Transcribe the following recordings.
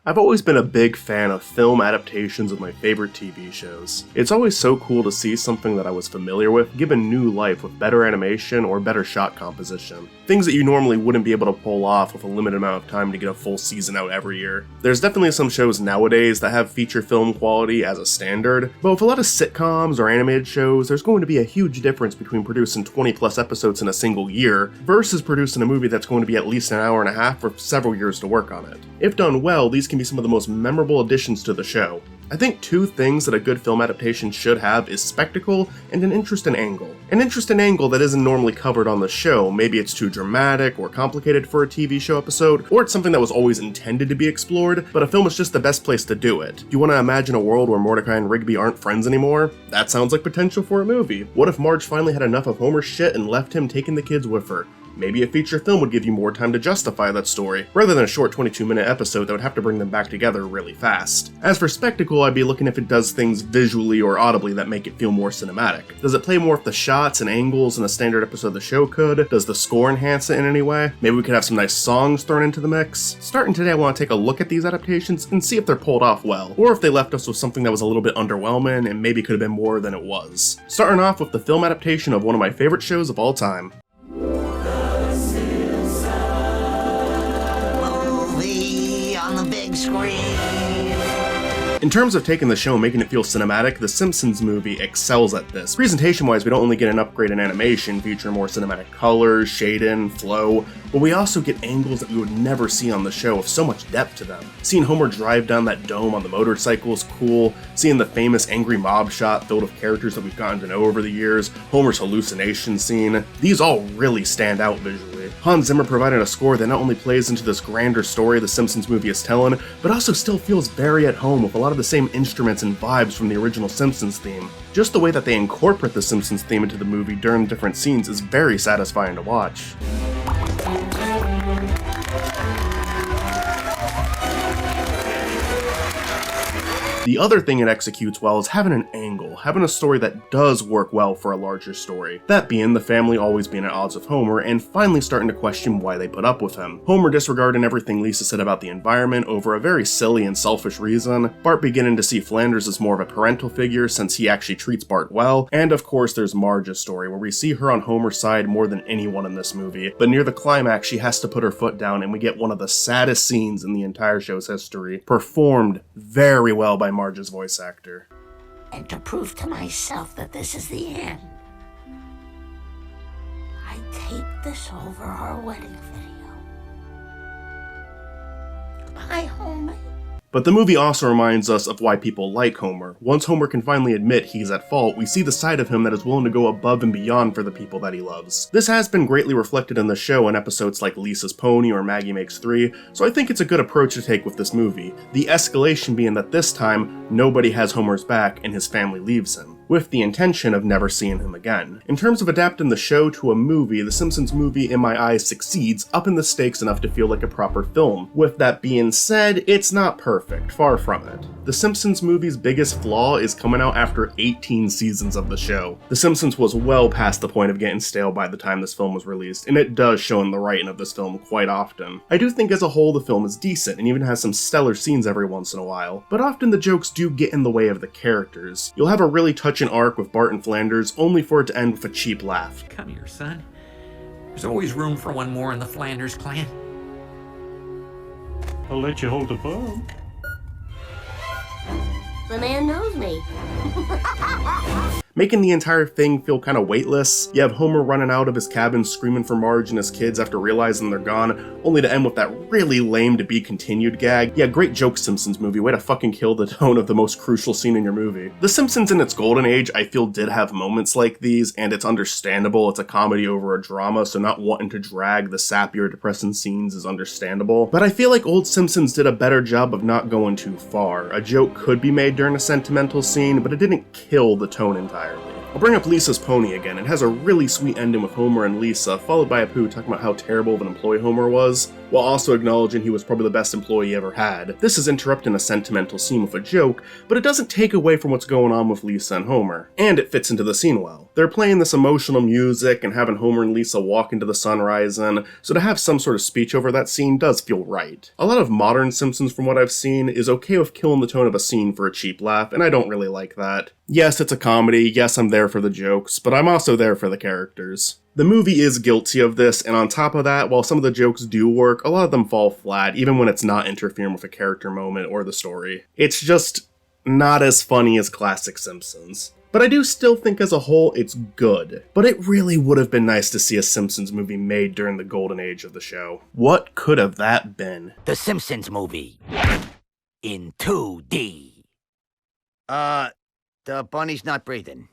I've always been a big fan of film adaptations of my favorite TV shows. It's always so cool to see something that I was familiar with given new life with better animation or better shot composition. Things that you normally wouldn't be able to pull off with a limited amount of time to get a full season out every year. There's definitely some shows nowadays that have feature film quality as a standard, but with a lot of sitcoms or animated shows, there's going to be a huge difference between producing 20 plus episodes in a single year versus producing a movie that's going to be at least an hour and a half or several years to work on it. If done well, these can be some of the most memorable additions to the show. I think two things that a good film adaptation should have is spectacle and an interesting angle. An interesting angle that isn't normally covered on the show, maybe it's too dramatic or complicated for a TV show episode, or it's something that was always intended to be explored, but a film is just the best place to do it. You want to imagine a world where Mordecai and Rigby aren't friends anymore? That sounds like potential for a movie. What if Marge finally had enough of Homer's shit and left him taking the kids with her? Maybe a feature film would give you more time to justify that story, rather than a short 22-minute episode that would have to bring them back together really fast. As for spectacle, I'd be looking if it does things visually or audibly that make it feel more cinematic. Does it play more with the shots and angles than a standard episode of the show could? Does the score enhance it in any way? Maybe we could have some nice songs thrown into the mix? Starting today, I want to take a look at these adaptations and see if they're pulled off well, or if they left us with something that was a little bit underwhelming and maybe could have been more than it was. Starting off with the film adaptation of one of my favorite shows of all time. In terms of taking the show and making it feel cinematic, the Simpsons Movie excels at this. Presentation-wise, we don't only get an upgrade in animation, featuring more cinematic colors, shading, flow, but we also get angles that we would never see on the show with so much depth to them. Seeing Homer drive down that dome on the motorcycle is cool, seeing the famous angry mob shot filled with characters that we've gotten to know over the years, Homer's hallucination scene, these all really stand out visually. Hans Zimmer provided a score that not only plays into this grander story the Simpsons Movie is telling, but also still feels very at home with a lot of the same instruments and vibes from the original Simpsons theme. Just the way that they incorporate the Simpsons theme into the movie during different scenes is very satisfying to watch. The other thing it executes well is having an angle, having a story that does work well for a larger story. That being the family always being at odds with Homer and finally starting to question why they put up with him. Homer disregarding everything Lisa said about the environment over a very silly and selfish reason, Bart beginning to see Flanders as more of a parental figure since he actually treats Bart well, and of course there's Marge's story where we see her on Homer's side more than anyone in this movie, but near the climax she has to put her foot down and we get one of the saddest scenes in the entire show's history, performed very well by Marge's voice actor. And to prove to myself that this is the end, I taped this over our wedding video. Goodbye, Homer. But the movie also reminds us of why people like Homer. Once Homer can finally admit he's at fault, we see the side of him that is willing to go above and beyond for the people that he loves. This has been greatly reflected in the show in episodes like Lisa's Pony or Maggie Makes 3, so I think it's a good approach to take with this movie. The escalation being that this time, nobody has Homer's back and his family leaves him, with the intention of never seeing him again. In terms of adapting the show to a movie, the Simpsons Movie in my eyes succeeds, upping the stakes enough to feel like a proper film. With that being said, it's not perfect, far from it. The Simpsons Movie's biggest flaw is coming out after 18 seasons of the show. The Simpsons was well past the point of getting stale by the time this film was released, and it does show in the writing of this film quite often. I do think as a whole the film is decent, and even has some stellar scenes every once in a while, but often the jokes do get in the way of the characters. You'll have a really touching arc with Bart and Flanders, only for it to end with a cheap laugh. Come here, son. There's always room for one more in the Flanders clan. I'll let you hold the phone. The man knows me. Making the entire thing feel kinda weightless. You have Homer running out of his cabin screaming for Marge and his kids after realizing they're gone, only to end with that really lame to be continued gag. Yeah, great joke, Simpsons Movie, way to fucking kill the tone of the most crucial scene in your movie. The Simpsons in its golden age, I feel, did have moments like these, and it's understandable, it's a comedy over a drama, so not wanting to drag the sappier, depressing scenes is understandable. But I feel like old Simpsons did a better job of not going too far. A joke could be made during a sentimental scene, but it didn't kill the tone entirely. I'll bring up Lisa's Pony again. It has a really sweet ending with Homer and Lisa, followed by Apu talking about how terrible of an employee Homer was. while also acknowledging he was probably the best employee he ever had. This is interrupting a sentimental scene with a joke, but it doesn't take away from what's going on with Lisa and Homer. And it fits into the scene well. They're playing this emotional music and having Homer and Lisa walk into the sun rising, so to have some sort of speech over that scene does feel right. A lot of modern Simpsons, from what I've seen, is okay with killing the tone of a scene for a cheap laugh, and I don't really like that. Yes, it's a comedy, yes, I'm there for the jokes, but I'm also there for the characters. The movie is guilty of this, and on top of that, while some of the jokes do work, a lot of them fall flat, even when it's not interfering with a character moment or the story. It's just not as funny as classic Simpsons. But I do still think as a whole it's good. But it really would have been nice to see a Simpsons movie made during the golden age of the show. What could have that been? The Simpsons Movie. In 2D. The bunny's not breathing.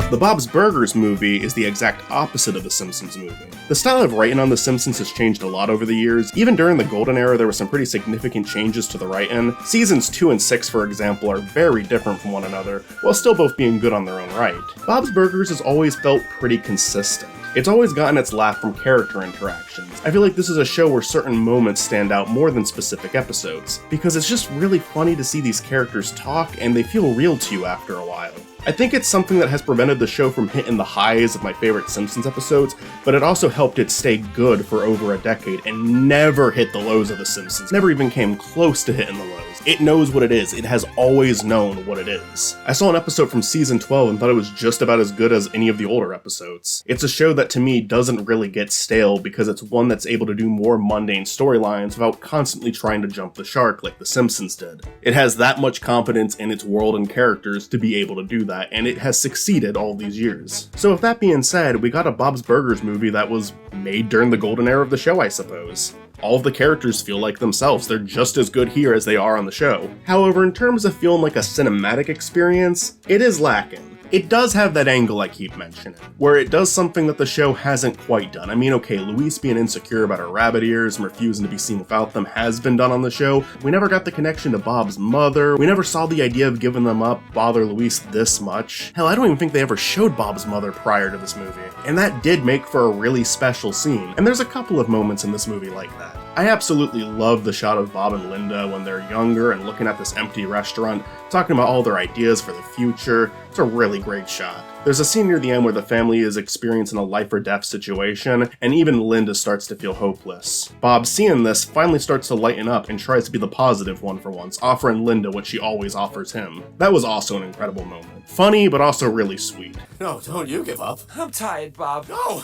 The Bob's Burgers movie is the exact opposite of the Simpsons movie. The style of writing on The Simpsons has changed a lot over the years. Even during the golden era, there were some pretty significant changes to the writing. Seasons 2 and 6, for example, are very different from one another, while still both being good on their own right. Bob's Burgers has always felt pretty consistent. It's always gotten its laugh from character interactions. I feel like this is a show where certain moments stand out more than specific episodes, because it's just really funny to see these characters talk and they feel real to you after a while. I think it's something that has prevented the show from hitting the highs of my favorite Simpsons episodes, but it also helped it stay good for over a decade and never hit the lows of The Simpsons, never even came close to hitting the lows. It knows what it is, it has always known what it is. I saw an episode from season 12 and thought it was just about as good as any of the older episodes. It's a show that to me doesn't really get stale because it's one that's able to do more mundane storylines without constantly trying to jump the shark like The Simpsons did. It has that much confidence in its world and characters to be able to do that, and it has succeeded all these years. So with that being said, we got a Bob's Burgers movie that was made during the golden era of the show, I suppose. All of the characters feel like themselves, they're just as good here as they are on the show. However, in terms of feeling like a cinematic experience, it is lacking. It does have that angle I keep mentioning, where it does something that the show hasn't quite done. I mean, okay, Louise being insecure about her rabbit ears and refusing to be seen without them has been done on the show. We never got the connection to Bob's mother. We never saw the idea of giving them up bother Louise this much. Hell, I don't even think they ever showed Bob's mother prior to this movie. And that did make for a really special scene. And there's a couple of moments in this movie like that. I absolutely love the shot of Bob and Linda when they're younger and looking at this empty restaurant, talking about all their ideas for the future. It's a really great shot. There's a scene near the end where the family is experiencing a life or death situation, and even Linda starts to feel hopeless. Bob, seeing this, finally starts to lighten up and tries to be the positive one for once, offering Linda what she always offers him. That was also an incredible moment. Funny, but also really sweet. No, don't you give up. I'm tired, Bob. No!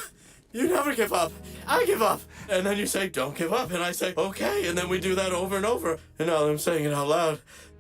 You never give up. I give up. And then you say, don't give up. And I say, okay. And then we do that over and over. And now I'm saying it out loud.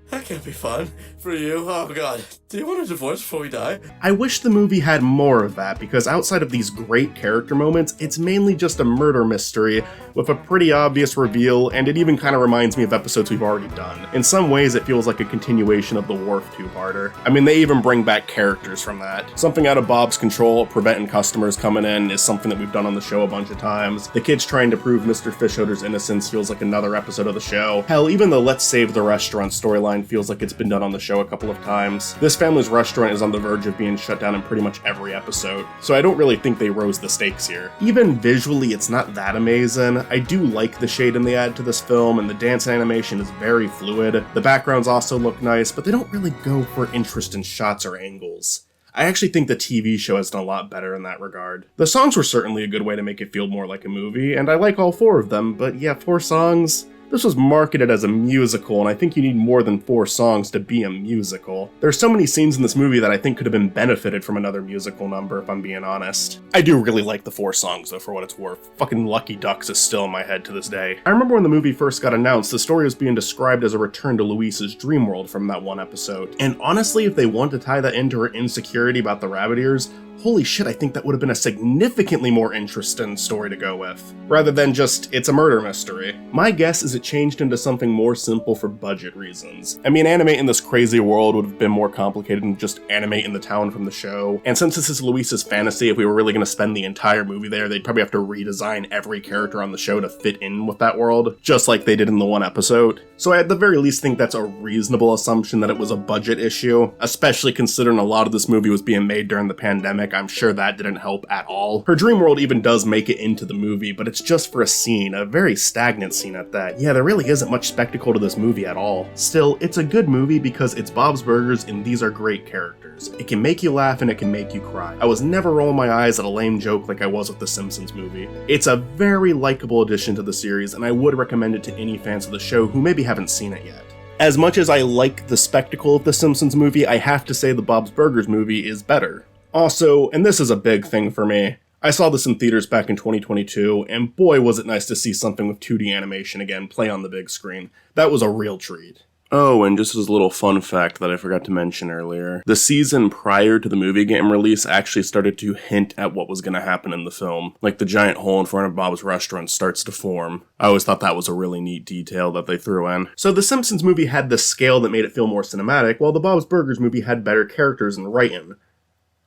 That can't be fun for you. Oh, God. Do you want a divorce before we die? I wish the movie had more of that, because outside of these great character moments, it's mainly just a murder mystery with a pretty obvious reveal, and it even kind of reminds me of episodes we've already done. In some ways, it feels like a continuation of the Wharf two-parter. I mean, they even bring back characters from that. Something out of Bob's control, preventing customers coming in, is something that we've done on the show a bunch of times. The kids trying to prove Mr. Fishoder's innocence feels like another episode of the show. Hell, even the Let's Save the Restaurant storyline feels like it's been done on the show a couple of times. This family's restaurant is on the verge of being shut down in pretty much every episode, so I don't really think they rose the stakes here. Even visually, it's not that amazing. I do like the shading they add to this film, and the dance animation is very fluid. The backgrounds also look nice, but they don't really go for interesting shots or angles. I actually think the TV show has done a lot better in that regard. The songs were certainly a good way to make it feel more like a movie, and I like all 4 of them, but yeah, 4 songs? This was marketed as a musical, and I think you need more than 4 songs to be a musical. There's so many scenes in this movie that I think could have been benefited from another musical number, if I'm being honest. I do really like the 4 songs, though, for what it's worth. Fucking Lucky Ducks is still in my head to this day. I remember when the movie first got announced, the story was being described as a return to Louise's dream world from that one episode. And honestly, if they want to tie that into her insecurity about the rabbit ears, holy shit, I think that would have been a significantly more interesting story to go with, rather than just, it's a murder mystery. My guess is it changed into something more simple for budget reasons. I mean, animating this crazy world would have been more complicated than just animating the town from the show, and since this is Luisa's fantasy, if we were really going to spend the entire movie there, they'd probably have to redesign every character on the show to fit in with that world, just like they did in the one episode. So I at the very least think that's a reasonable assumption that it was a budget issue, especially considering a lot of this movie was being made during the pandemic. I'm sure that didn't help at all. Her dream world even does make it into the movie, but it's just for a scene, a very stagnant scene at that. Yeah, there really isn't much spectacle to this movie at all. Still, it's a good movie because it's Bob's Burgers and these are great characters. It can make you laugh and it can make you cry. I was never rolling my eyes at a lame joke like I was with the Simpsons movie. It's a very likable addition to the series, and I would recommend it to any fans of the show who maybe haven't seen it yet. As much as I like the spectacle of the Simpsons movie, I have to say the Bob's Burgers movie is better. Also, and this is a big thing for me, I saw this in theaters back in 2022, and boy was it nice to see something with 2D animation again play on the big screen. That was a real treat. Oh, and just as a little fun fact that I forgot to mention earlier, the season prior to the movie getting released actually started to hint at what was going to happen in the film. Like the giant hole in front of Bob's restaurant starts to form. I always thought that was a really neat detail that they threw in. So the Simpsons movie had the scale that made it feel more cinematic, while the Bob's Burgers movie had better characters and writing.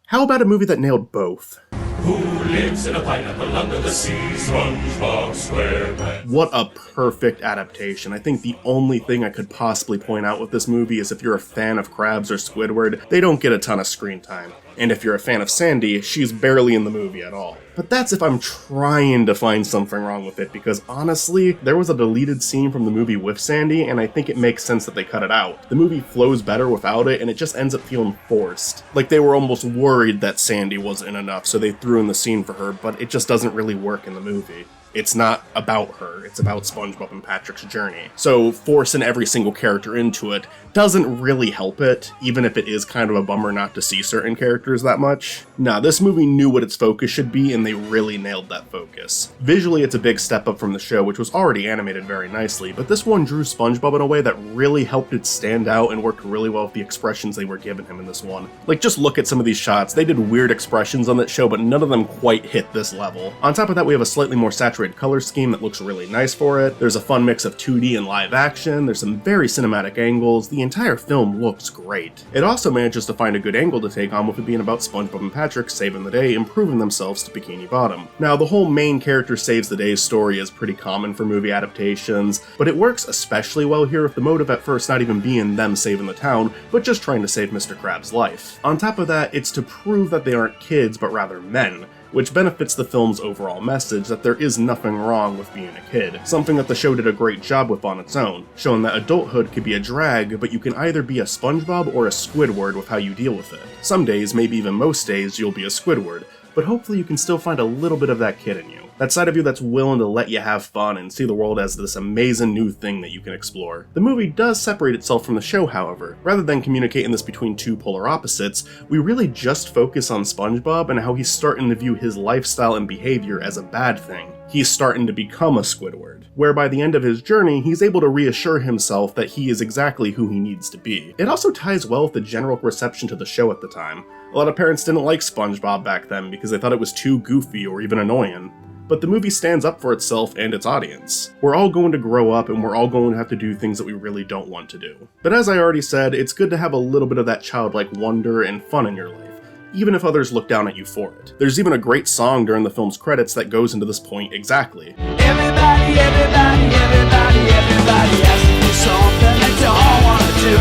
How about a movie that nailed both? Who lives in a pineapple under the sea? SpongeBob SquarePants. What a perfect adaptation. I think the only thing I could possibly point out with this movie is if you're a fan of Krabs or Squidward, they don't get a ton of screen time. And if you're a fan of Sandy, she's barely in the movie at all. But that's if I'm trying to find something wrong with it, because honestly, there was a deleted scene from the movie with Sandy, and I think it makes sense that they cut it out. The movie flows better without it, and it just ends up feeling forced. Like they were almost worried that Sandy wasn't enough, so they threw in the scene for her, but it just doesn't really work in the movie. It's not about her, it's about SpongeBob and Patrick's journey. So forcing every single character into it doesn't really help it, even if it is kind of a bummer not to see certain characters that much. Nah, this movie knew what its focus should be, and they really nailed that focus. Visually, it's a big step up from the show, which was already animated very nicely, but this one drew SpongeBob in a way that really helped it stand out and worked really well with the expressions they were giving him in this one. Like, just look at some of these shots. They did weird expressions on that show, but none of them quite hit this level. On top of that, we have a slightly more saturated color scheme that looks really nice for it. There's a fun mix of 2D and live action. There's some very cinematic angles. The entire film looks great. It also manages to find a good angle to take on with it being about SpongeBob and Patrick saving the day and proving themselves to Bikini Bottom. Now, the whole main character saves the day story is pretty common for movie adaptations, but it works especially well here with the motive at first not even being them saving the town, but just trying to save Mr. Krabs' life. On top of that, it's to prove that they aren't kids, but rather men, which benefits the film's overall message that there is nothing wrong with being a kid, something that the show did a great job with on its own, showing that adulthood could be a drag, but you can either be a SpongeBob or a Squidward with how you deal with it. Some days, maybe even most days, you'll be a Squidward, but hopefully you can still find a little bit of that kid in you. That side of you that's willing to let you have fun and see the world as this amazing new thing that you can explore. The movie does separate itself from the show, however. Rather than communicating this between two polar opposites, we really just focus on SpongeBob and how he's starting to view his lifestyle and behavior as a bad thing. He's starting to become a Squidward, where by the end of his journey, he's able to reassure himself that he is exactly who he needs to be. It also ties well with the general reception to the show at the time. A lot of parents didn't like SpongeBob back then because they thought it was too goofy or even annoying. But the movie stands up for itself and its audience. We're all going to grow up and we're all going to have to do things that we really don't want to do. But as I already said, it's good to have a little bit of that childlike wonder and fun in your life, even if others look down at you for it. There's even a great song during the film's credits that goes into this point exactly. Everybody, everybody, everybody, everybody asking for something they don't want to do.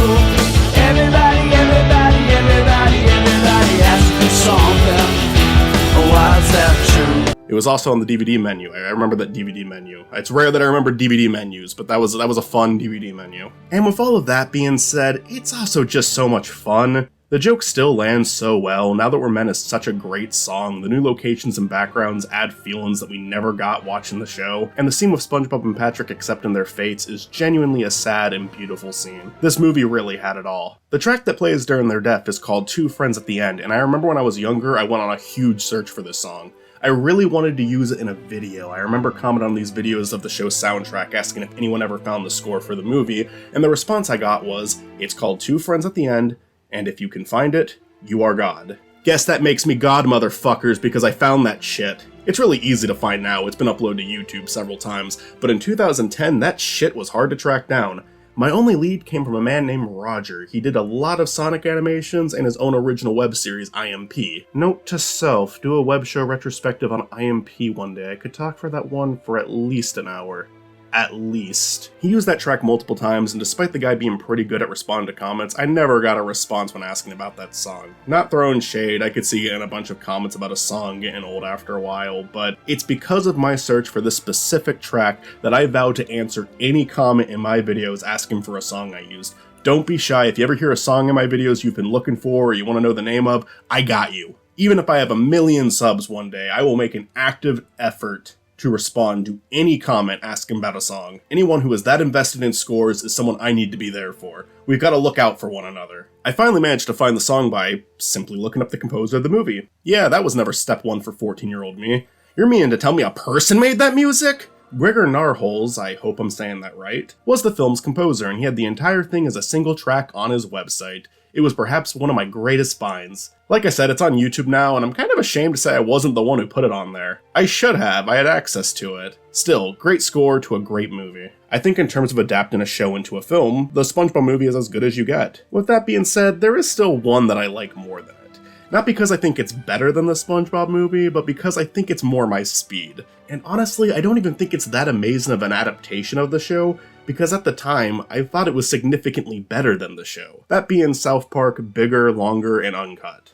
Everybody, everybody, everybody, everybody asking for something. Why is that true? It was also on the DVD menu. I remember that DVD menu. It's rare that I remember DVD menus, but that was a fun DVD menu. And with all of that being said, it's also just so much fun. The joke still lands so well. Now That We're Men is such a great song. The new locations and backgrounds add feelings that we never got watching the show. And the scene with SpongeBob and Patrick accepting their fates is genuinely a sad and beautiful scene. This movie really had it all. The track that plays during their death is called Two Friends at the End, and I remember when I was younger, I went on a huge search for this song. I really wanted to use it in a video. I remember commenting on these videos of the show's soundtrack asking if anyone ever found the score for the movie, and the response I got was, it's called Two Friends at the End, and if you can find it, you are God. Guess that makes me God, motherfuckers, because I found that shit. It's really easy to find now, it's been uploaded to YouTube several times, but in 2010, that shit was hard to track down. My only lead came from a man named Roger. He did a lot of Sonic animations and his own original web series, IMP. Note to self, do a web show retrospective on IMP one day. I could talk for that one for at least an hour. at least. He used that track multiple times, and despite the guy being pretty good at responding to comments, I never got a response when asking about that song. Not throwing shade, I could see getting a bunch of comments about a song getting old after a while, but it's because of my search for this specific track that I vowed to answer any comment in my videos asking for a song I used. Don't be shy. If you ever hear a song in my videos you've been looking for or you want to know the name of, I got you. Even if I have 1 million subs one day, I will make an active effort to respond to any comment asking about a song. Anyone who is that invested in scores is someone I need to be there for. We've got to look out for one another. I finally managed to find the song by simply looking up the composer of the movie. Yeah, that was never step one for 14-year-old me. You're meaning to tell me a person made that music? Gregor Narholz, I hope I'm saying that right, was the film's composer, and he had the entire thing as a single track on his website. It was perhaps one of my greatest finds. Like I said, it's on YouTube now, and I'm kind of ashamed to say I wasn't the one who put it on there. I should have, I had access to it. Still, great score to a great movie. I think in terms of adapting a show into a film, the SpongeBob movie is as good as you get. With that being said, there is still one that I like more than it. Not because I think it's better than the SpongeBob movie, but because I think it's more my speed. And honestly, I don't even think it's that amazing of an adaptation of the show, because at the time, I thought it was significantly better than the show. That being South Park, Bigger, Longer, and Uncut.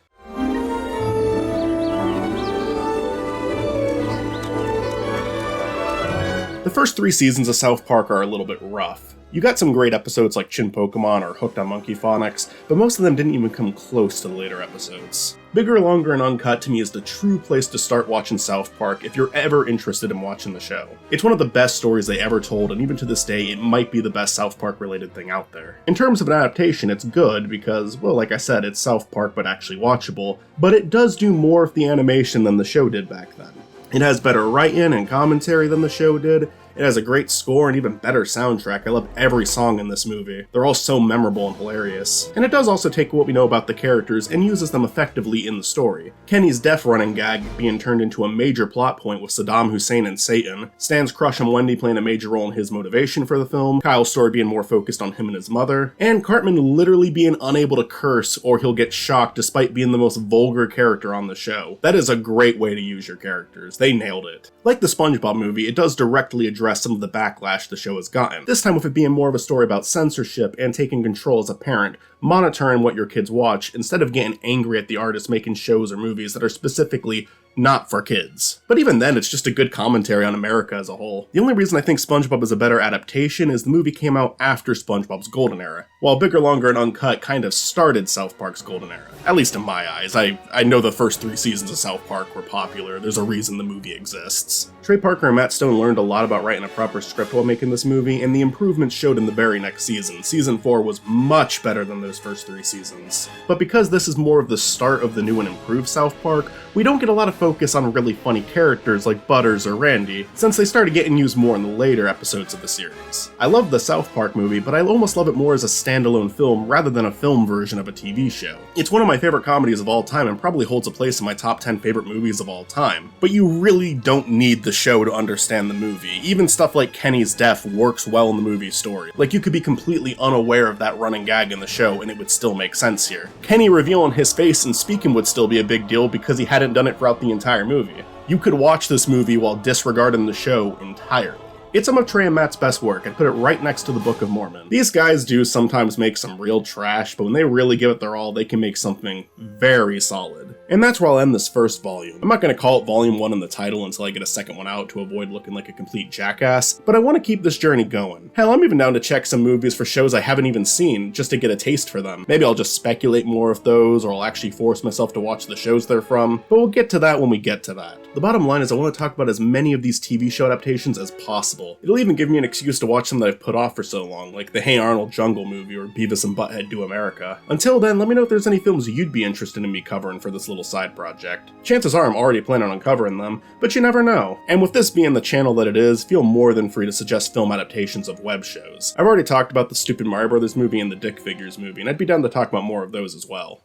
The first 3 seasons of South Park are a little bit rough. You got some great episodes like Chin Pokemon or Hooked on Monkey Phonics, but most of them didn't even come close to the later episodes. Bigger, Longer, and Uncut to me is the true place to start watching South Park if you're ever interested in watching the show. It's one of the best stories they ever told, and even to this day, it might be the best South Park related thing out there. In terms of an adaptation, it's good because, well, like I said, it's South Park but actually watchable, but it does do more with the animation than the show did back then. It has better writing and commentary than the show did. It has a great score and even better soundtrack. I love every song in this movie. They're all so memorable and hilarious. And it does also take what we know about the characters and uses them effectively in the story. Kenny's death running gag being turned into a major plot point with Saddam Hussein and Satan, Stan's crush on Wendy playing a major role in his motivation for the film, Kyle's story being more focused on him and his mother, and Cartman literally being unable to curse or he'll get shocked despite being the most vulgar character on the show. That is a great way to use your characters. They nailed it. Like the SpongeBob movie, it does directly address some of the backlash the show has gotten. This time with it being more of a story about censorship and taking control as a parent, monitoring what your kids watch instead of getting angry at the artists making shows or movies that are specifically not for kids. But even then, it's just a good commentary on America as a whole. The only reason I think SpongeBob is a better adaptation is the movie came out after SpongeBob's golden era, while Bigger, Longer, and Uncut kind of started South Park's golden era. At least in my eyes. I know the first 3 seasons of South Park were popular. There's a reason the movie exists. Trey Parker and Matt Stone learned a lot about writing a proper script while making this movie, and the improvements showed in the very next season. Season 4 was much better than those first 3 seasons. But because this is more of the start of the new and improved South Park, we don't get a lot of focus on really funny characters like Butters or Randy, since they started getting used more in the later episodes of the series. I love the South Park movie, but I almost love it more as a standalone film rather than a film version of a TV show. It's one of my favorite comedies of all time and probably holds a place in my top 10 favorite movies of all time. But you really don't need the show to understand the movie. Even stuff like Kenny's death works well in the movie's story. Like, you could be completely unaware of that running gag in the show and it would still make sense here. Kenny revealing his face and speaking would still be a big deal because he hadn't done it throughout the entire movie. You could watch this movie while disregarding the show entirely. It's some of Trey and Matt's best work. I'd put it right next to the Book of Mormon. These guys do sometimes make some real trash, but when they really give it their all, they can make something very solid. And that's where I'll end this first volume. I'm not going to call it Volume 1 in the title until I get a second one out to avoid looking like a complete jackass, but I want to keep this journey going. Hell, I'm even down to check some movies for shows I haven't even seen, just to get a taste for them. Maybe I'll just speculate more of those, or I'll actually force myself to watch the shows they're from, but we'll get to that when we get to that. The bottom line is I want to talk about as many of these TV show adaptations as possible. It'll even give me an excuse to watch some that I've put off for so long, like the Hey Arnold Jungle movie or Beavis and Butthead Do America. Until then, let me know if there's any films you'd be interested in me covering for this little side project. Chances are I'm already planning on covering them, but you never know. And with this being the channel that it is, feel more than free to suggest film adaptations of web shows. I've already talked about the stupid Mario Brothers movie and the Dick Figures movie, and I'd be down to talk about more of those as well.